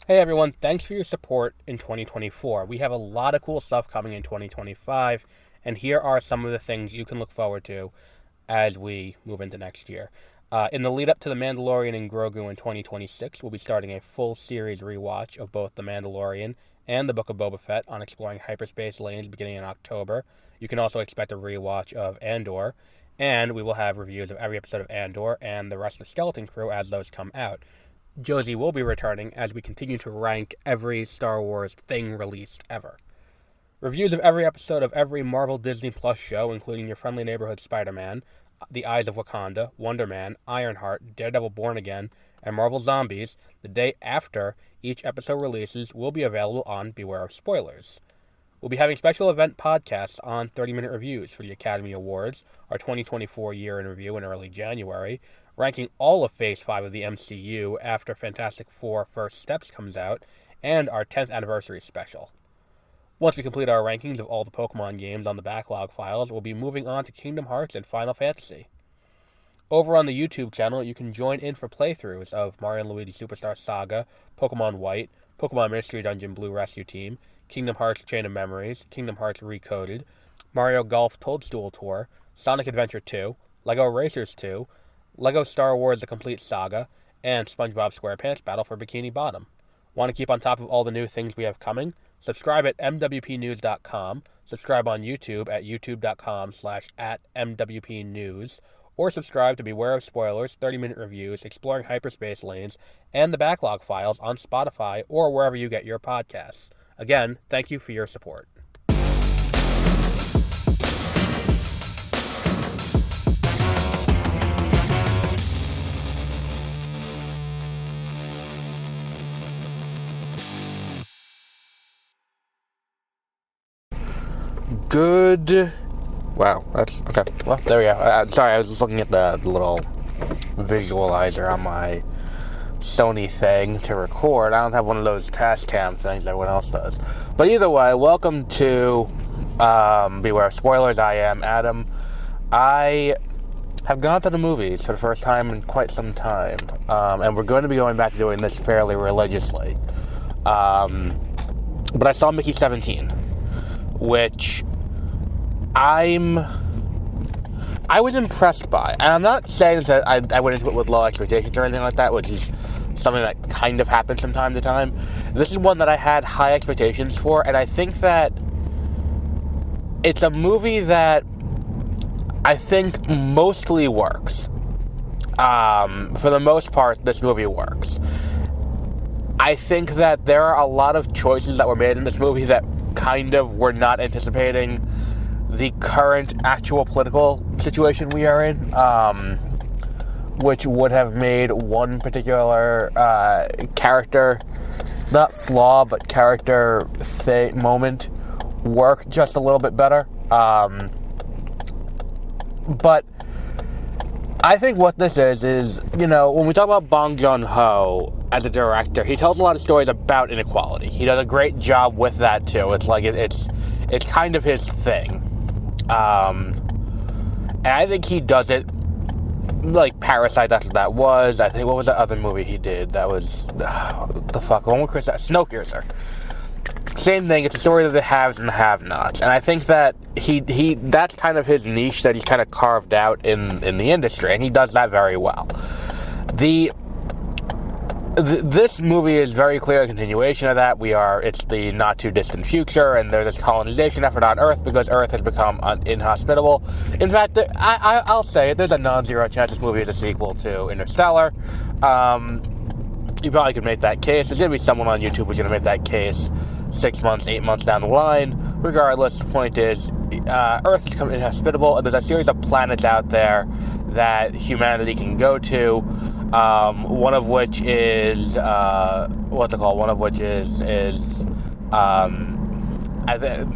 Hey everyone, thanks for your support in 2024. We have a lot of cool stuff coming in 2025, and here are some of the things you can look forward to as we move into next year. In the lead up to The Mandalorian and Grogu in 2026, we'll be starting a full series rewatch of both The Mandalorian and The Book of Boba Fett on exploring hyperspace lanes beginning in October. You can also expect a rewatch of Andor, and we will have reviews of every episode of Andor and the rest of the Skeleton Crew as those come out. Josie will be returning as we continue to rank every Star Wars thing released ever. Reviews of every episode of every Marvel Disney Plus show, including Your Friendly Neighborhood Spider-Man, The Eyes of Wakanda, Wonder Man, Ironheart, Daredevil Born Again, and Marvel Zombies, the day after each episode releases, will be available on Beware of Spoilers. We'll be having special event podcasts on 30-minute reviews for the Academy Awards, our 2024 year in review in early January, ranking all of Phase 5 of the MCU after Fantastic Four First Steps comes out, and our 10th anniversary special. Once we complete our rankings of all the Pokemon games on the backlog files, we'll be moving on to Kingdom Hearts and Final Fantasy. Over on the YouTube channel, you can join in for playthroughs of Mario & Luigi Superstar Saga, Pokemon White, Pokemon Mystery Dungeon Blue Rescue Team, Kingdom Hearts Chain of Memories, Kingdom Hearts Recoded, Mario Golf Toadstool Tour, Sonic Adventure 2, LEGO Racers 2, LEGO Star Wars The Complete Saga, and SpongeBob SquarePants Battle for Bikini Bottom. Want to keep on top of all the new things we have coming? Subscribe at mwpnews.com, subscribe on YouTube at youtube.com/@mwpnews, or subscribe to Beware of Spoilers, 30-minute reviews, exploring hyperspace lanes, and the backlog files on Spotify or wherever you get your podcasts. Again, thank you for your support. Good. Wow, that's okay. Well, there we go. Sorry, I was just looking at the little visualizer on my Sony thing to record. I don't have one of those task cam things everyone else does. But either way, welcome to Beware of Spoilers. I am Adam. I have gone to the movies for the first time in quite some time, and we're going to be going back to doing this fairly religiously. But I saw Mickey 17, which I was impressed by. And I'm not saying that I went into it with low expectations or anything like that, which is something that kind of happens from time to time. This is one that I had high expectations for, and I think that it's a movie that I think mostly works. For the most part, this movie works. I think that there are a lot of choices that were made in this movie that kind of were not anticipating the current actual political situation we are in, which would have made one particular character, not flaw, but character moment work just a little bit better. But I think what this is, when we talk about Bong Joon-ho as a director, he tells a lot of stories about inequality. He does a great job with that too. It's like it's kind of his thing. And I think he does it like Parasite. That's what that was. I think, what was the other movie he did? That was what the fuck? The one with Chris, Snowpiercer. Same thing. It's a story of the haves and the have-nots, and I think that he that's kind of his niche that he's kind of carved out in the industry, and he does that very well. This movie is very clear a continuation of that. It's the not too distant future, and there's this colonization effort on Earth because Earth has become inhospitable. In fact, I'll say it, there's a non-zero chance this movie is a sequel to Interstellar. You probably could make that case. There's going to be someone on YouTube who's going to make that case 6 months, 8 months down the line. Regardless, the point is, Earth has become inhospitable, and there's a series of planets out there that humanity can go to. One of which is what's it called? One of which is I think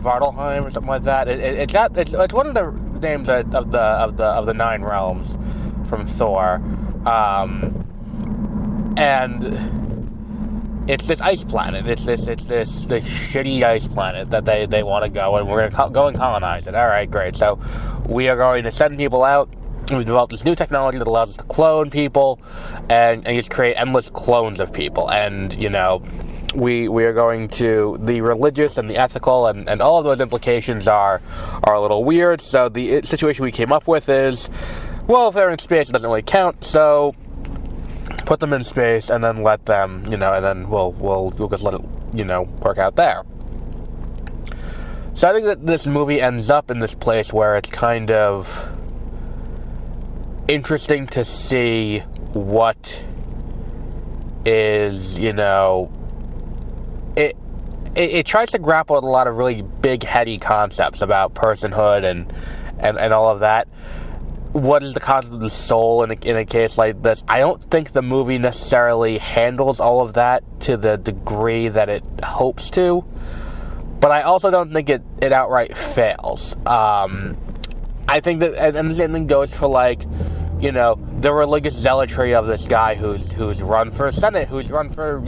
Vardelheim or something like that. It's one of the names of the 9 realms from Thor, and it's this ice planet. It's this shitty ice planet that they want to go, and we're going to go and colonize it. All right, great. So we are going to send people out And we developed this new technology that allows us to clone people and just create endless clones of people. And, we are going to, the religious and the ethical and all of those implications are a little weird. So the situation we came up with is, well, if they're in space, it doesn't really count. So put them in space and then let them, and then we'll just let it, work out there. So I think that this movie ends up in this place where it's kind of interesting to see what is, it tries to grapple with a lot of really big, heady concepts about personhood and all of that. What is the concept of the soul in a case like this? I don't think the movie necessarily handles all of that to the degree that it hopes to, but I also don't think it outright fails. I think that, and the same thing goes for, the religious zealotry of this guy who's run for Senate, who's run for,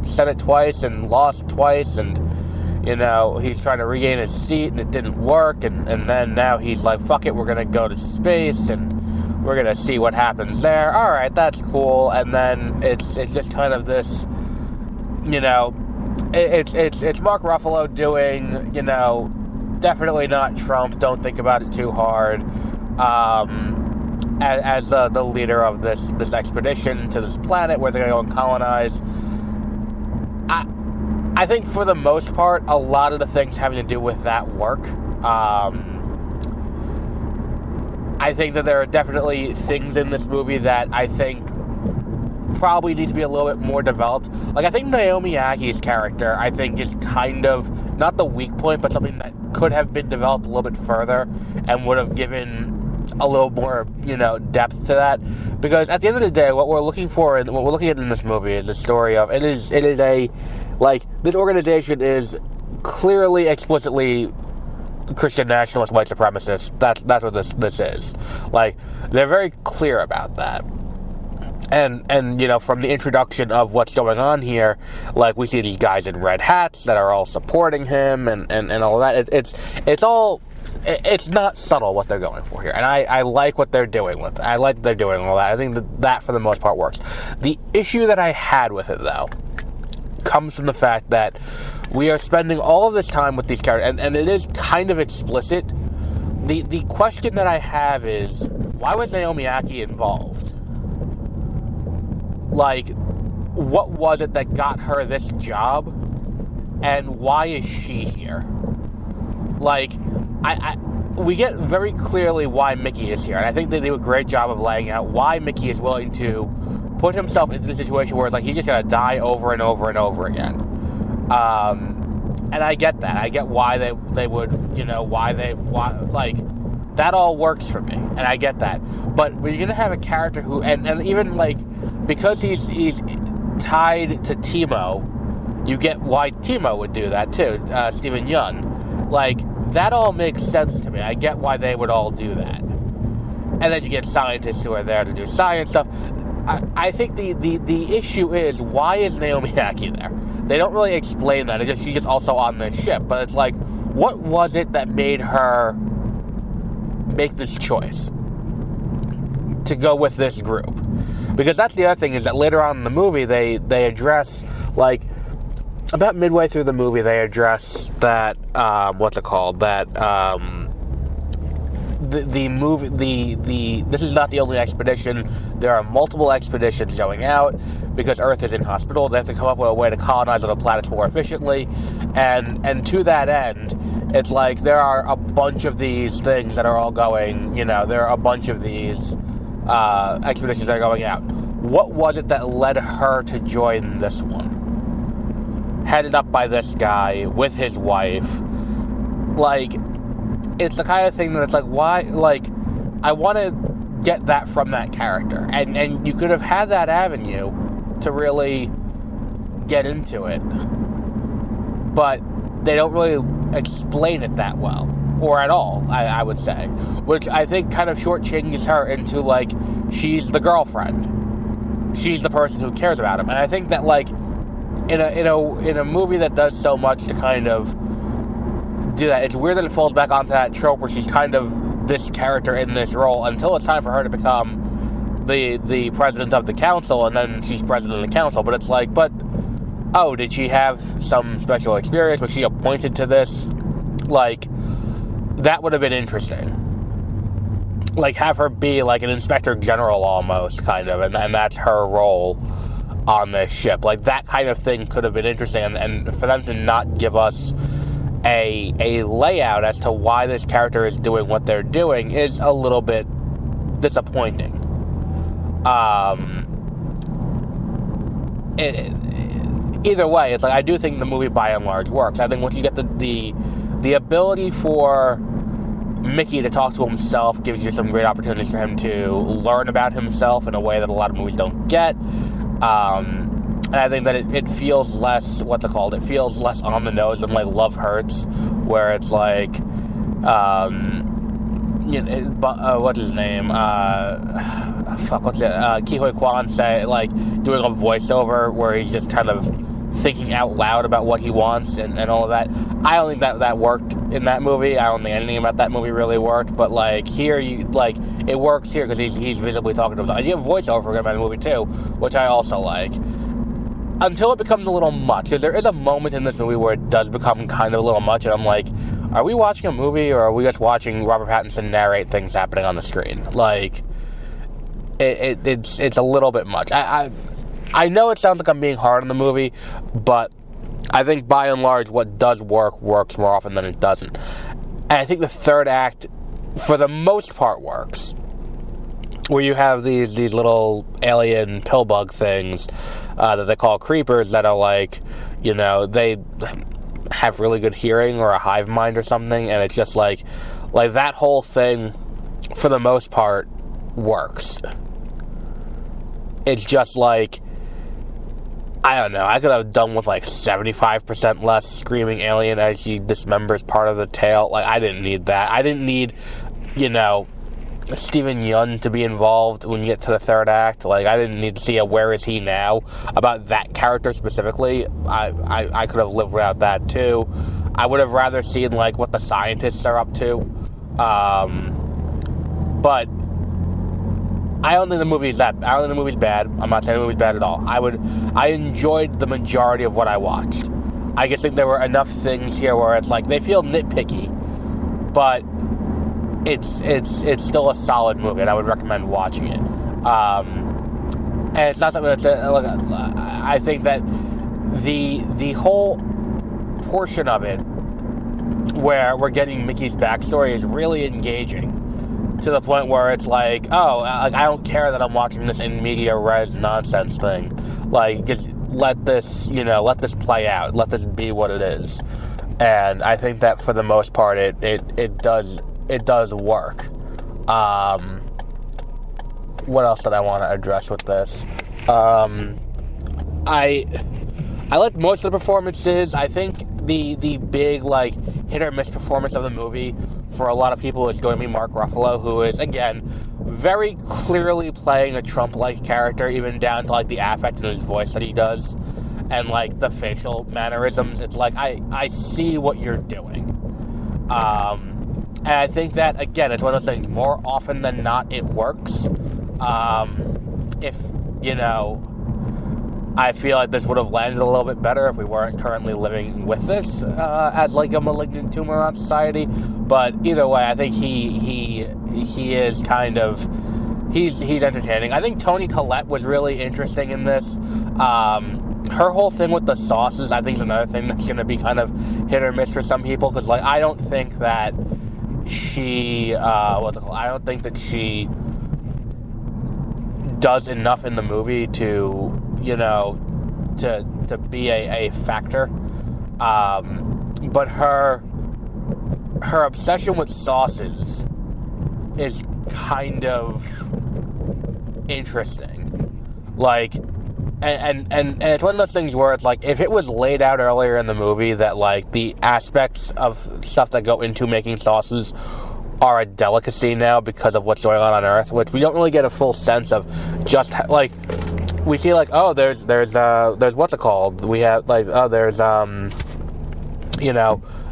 Senate twice and lost twice, and, he's trying to regain his seat and it didn't work, and then now he's like, fuck it, we're going to go to space and we're going to see what happens there. All right, that's cool. And then it's just kind of this, it's Mark Ruffalo doing, definitely not Trump, don't think about it too hard, as the leader of this expedition to this planet where they're going to go and colonize. I think for the most part, a lot of the things having to do with that work. I think that there are definitely things in this movie that I think probably need to be a little bit more developed. I think Naomi Ackie's character, I think, is kind of, not the weak point, but something that could have been developed a little bit further and would have given a little more, depth to that. Because at the end of the day, what we're looking for and what we're looking at in this movie is a story of, it is a, this organization is clearly, explicitly Christian nationalist, white supremacist. That's what this is. They're very clear about that. And from the introduction of what's going on here, we see these guys in red hats that are all supporting him and all of that. It's not subtle what they're going for here. And I like what they're doing with it. I like that they're doing all that. I think that for the most part works. The issue that I had with it, though, comes from the fact that we are spending all of this time with these characters, and it is kind of explicit. The question that I have is, why was Naomi Ackie involved? What was it that got her this job, and why is she here? We get very clearly why Mickey is here, and I think they do a great job of laying out why Mickey is willing to put himself into the situation where it's he's just gonna die over and over and over again. And I get that. I get why they would, that all works for me, and I get that. But when you're gonna have a character who, and even because he's tied to Timo, you get why Timo would do that too. Steven Yeun, that all makes sense to me. I get why they would all do that. And then you get scientists who are there to do science stuff. I think the issue is, why is Naomi Ackie there? They don't really explain that. She's just also on this ship. But it's what was it that made her make this choice to go with this group? Because that's the other thing, is that later on in the movie, they address, about midway through the movie, they address that, this is not the only expedition. There are multiple expeditions going out because Earth is inhospitable. They have to come up with a way to colonize other planets more efficiently, and to that end, it's there are a bunch of these things that are all going. There are a bunch of these expeditions that are going out. What was it that led her to join this one, headed up by this guy with his wife? It's the kind of thing that it's why, I want to get that from that character. And you could have had that avenue to really get into it. But they don't really explain it that well. Or at all, I would say. Which I think kind of shortchanges her into, she's the girlfriend. She's the person who cares about him. And I think that, in a movie that does so much to kind of do that, it's weird that it falls back onto that trope where she's kind of this character in this role until it's time for her to become the president of the council, and then she's president of the council. But it's like, oh, did she have some special experience? Was she appointed to this? Like, that would have been interesting. Like, have her be like an inspector general almost, kind of, and that's her role on this ship. Like, that kind of thing could have been interesting, and for them to not give us a layout as to why this character is doing what they're doing is a little bit disappointing. Either way, it's like, I do think the movie by and large works. I think once you get the ability for Mickey to talk to himself gives you some great opportunities for him to learn about himself in a way that a lot of movies don't get. And I think that it feels less, it feels less on the nose than, like, Love Hurts, where it's like, what's his name? Ki Huy Kwan doing a voiceover where he's just kind of thinking out loud about what he wants and all of that. I don't think that worked in that movie. I don't think anything about that movie really worked, but, like, here, it works here because he's visibly talking to himself. You have voiceover for the movie, too, which I also like. Until it becomes a little much. Because there is a moment in this movie where it does become kind of a little much, and I'm like, are we watching a movie, or are we just watching Robert Pattinson narrate things happening on the screen? Like, it's a little bit much. I know it sounds like I'm being hard on the movie, but I think by and large what does works more often than it doesn't. And I think the third act, for the most part, works. Where you have these little alien pillbug things that they call creepers that are like, they have really good hearing or a hive mind or something, and it's just like that whole thing, for the most part, works. It's just like, I don't know, I could have done with 75% less screaming alien as she dismembers part of the tail. Like, I didn't need that. I didn't need, Steven Yeun to be involved when you get to the third act. Like, I didn't need to see a where is he now about that character specifically. I could have lived without that too. I would have rather seen what the scientists are up to. But I don't think the movie's bad. I'm not saying the movie's bad at all. I enjoyed the majority of what I watched. I just think there were enough things here where it's they feel nitpicky, but it's still a solid movie, and I would recommend watching it. And it's not something that's I think that the whole portion of it where we're getting Mickey's backstory is really engaging, to the point where it's I don't care that I'm watching this in media res nonsense thing. Just let this play out. Let this be what it is. And I think that for the most part, it does work. What else did I want to address with this? I liked most of the performances. I think the big hit or miss performance of the movie for a lot of people is going to be Mark Ruffalo, who is, again, very clearly playing a Trump-like character, even down to the affect in his voice that he does, and the facial mannerisms. It's I see what you're doing. And I think that, again, it's one of those things, more often than not, it works. If, I feel like this would have landed a little bit better if we weren't currently living with this as a malignant tumor on society. But either way, I think he is kind of, he's entertaining. I think Toni Collette was really interesting in this. Her whole thing with the sauces, I think, is another thing that's going to be kind of hit or miss for some people, because I don't think that she I don't think that she does enough in the movie to to be a factor. But her obsession with sauces is kind of interesting. And it's one of those things where it's if it was laid out earlier in the movie that the aspects of stuff that go into making sauces are a delicacy now because of what's going on Earth, which we don't really get a full sense of. Just we see there's what's it called? We have there's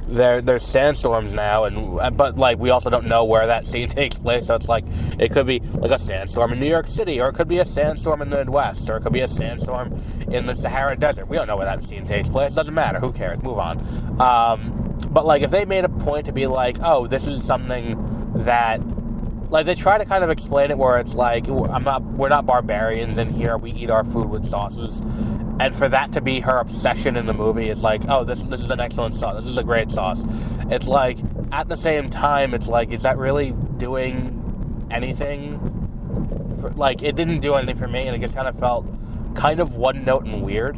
there's sandstorms now, but like we also don't know where that scene takes place. So it's like it could be like a sandstorm in New York City, or it could be a sandstorm in the Midwest, or it could be a sandstorm in the Sahara Desert. We don't know where that scene takes place. Doesn't matter. Who cares? Move on. But like if they made a point to be like, oh, this is something that, like, they try to kind of explain it where it's like, we're not barbarians in here. We eat our food with sauces. And for that to be her obsession in the movie, it's like, oh, this is an excellent sauce. This is a great sauce. It's like, at the same time, it's like, is that really doing anything? Like, it didn't do anything for me, and it just kind of felt kind of one note and weird.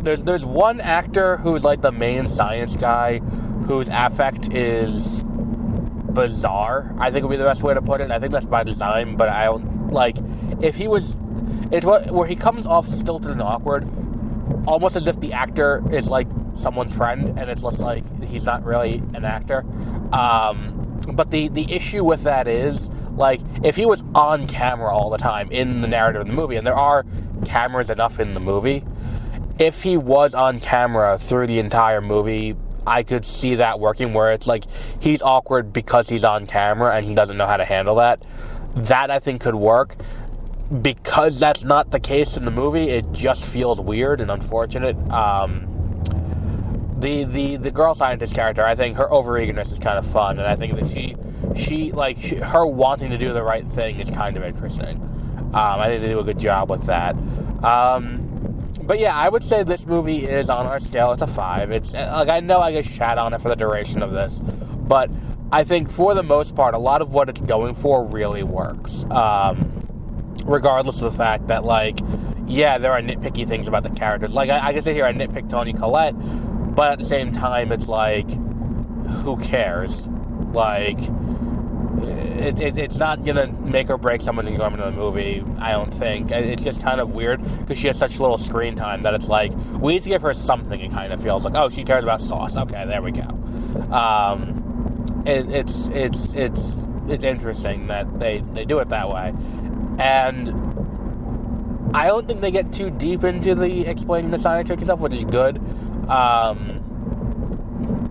There's one actor who's like the main science guy, whose affect is bizarre, I think would be the best way to put it. I think that's by design, but I don't, like, if he was, it's where he comes off stilted and awkward, almost as if the actor is like someone's friend, and it's just like he's not really an actor. But the issue with that is, like, if he was on camera all the time in the narrative of the movie, and there are cameras enough in the movie, if he was on camera through the entire movie, I could see that working, where it's like he's awkward because he's on camera and he doesn't know how to handle that. That, I think, could work. Because that's not the case in the movie, it just feels weird and unfortunate. The girl scientist character, I think her overeagerness is kind of fun, and I think that her wanting to do the right thing is kind of interesting. I think they do a good job with that. But yeah, I would say this movie is, on our scale, it's a 5. It's like, I know I get shat on it for the duration of this, but I think for the most part, a lot of what it's going for really works. Regardless of the fact that, like, yeah, there are nitpicky things about the characters. Like, I can sit here and nitpick Toni Collette, but at the same time, it's like, who cares? Like, it's not gonna make or break someone's enjoyment of the movie, I don't think. It's just kind of weird, because she has such little screen time that it's like, we need to give her something. It kind of feels like, oh, she cares about sauce. Okay, there we go. It's interesting that they do it that way. And I don't think they get too deep into the explaining the science trick stuff, which is good.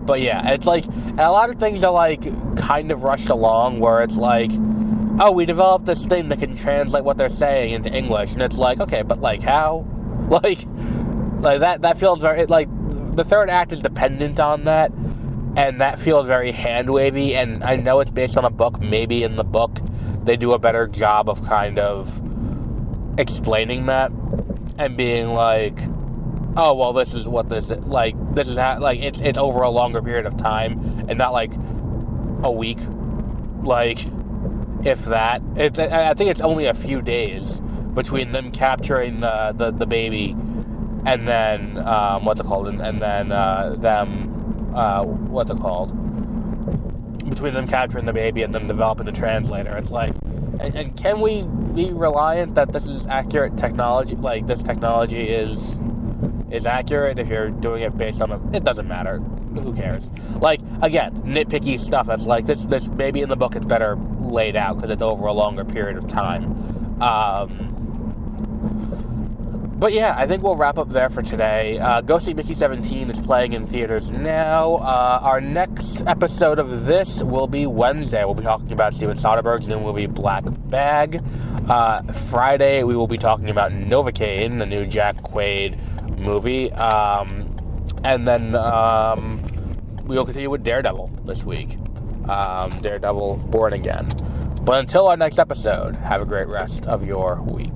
But yeah, it's like, a lot of things are like kind of rushed along, where it's like, oh, we developed this thing that can translate what they're saying into English, and it's like, okay, but like how? Like that feels very, like, the third act is dependent on that, and that feels very hand-wavy, and I know it's based on a book. Maybe in the book they do a better job of kind of explaining that and being like, oh, well, this is what this is, like, this is how, like, it's over a longer period of time and not like a week, like, if that. I think it's only a few days between them capturing the baby and then what's it called, and then between them capturing the baby and them developing the translator. It's like, and can we be reliant that this is accurate technology? Like, this technology is accurate if you're doing it based on it doesn't matter. Who cares? Like, again, nitpicky stuff. That's like, this maybe in the book it's better laid out because it's over a longer period of time. But yeah, I think we'll wrap up there for today. Go see Mickey 17. It's playing in theaters now. Our next episode of this will be Wednesday. We'll be talking about Steven Soderbergh's new movie, Black Bag. Friday, we will be talking about Novocaine, the new Jack Quaid movie. And then we will continue with Daredevil this week. Daredevil Born Again. But until our next episode, have a great rest of your week.